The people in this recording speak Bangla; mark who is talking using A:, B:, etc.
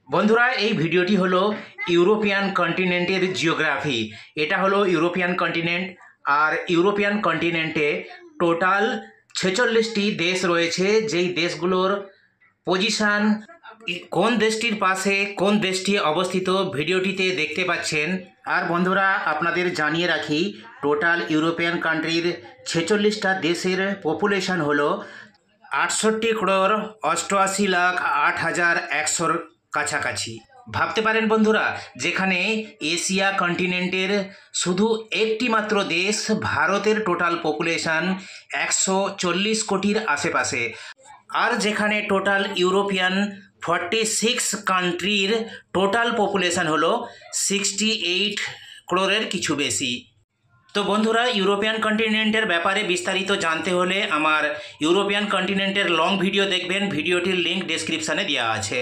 A: বন্ধুরা, এই ভিডিওটি হলো ইউরোপিয়ান কন্টিনেন্টের জিওগ্রাফি। এটা হলো ইউরোপিয়ান কন্টিনেন্ট, আর ইউরোপিয়ান কন্টিনেন্টে টোটাল 46টি দেশ রয়েছে। যেই দেশগুলোর পজিশান কোন দেশটির পাশে কোন দেশটি অবস্থিত ভিডিওটিতে দেখতে পাচ্ছেন। আর বন্ধুরা, আপনাদের জানিয়ে রাখি, টোটাল ইউরোপিয়ান কান্ট্রির 46টা দেশের পপুলেশন হলো 68,88,08,100 কাছাকাছি। ভাবতে পারেন বন্ধুরা, যেখানে এশিয়া কন্টিনেন্টের শুধু একটি মাত্র দেশ ভারতের টোটাল পপুলেশন 140 কোটির আশেপাশে, আর যেখানে টোটাল ইউরোপিয়ান 46 কান্ট্রির টোটাল পপুলেশন হলো 68 ক্রোরের কিছু বেশি। তো বন্ধুরা, ইউরোপিয়ান কন্টিনেন্টের ব্যাপারে বিস্তারিত জানতে হলে আমার ইউরোপিয়ান কন্টিনেন্টের লং ভিডিও দেখবেন। ভিডিওটির লিঙ্ক ডেসক্রিপশানে দেওয়া আছে।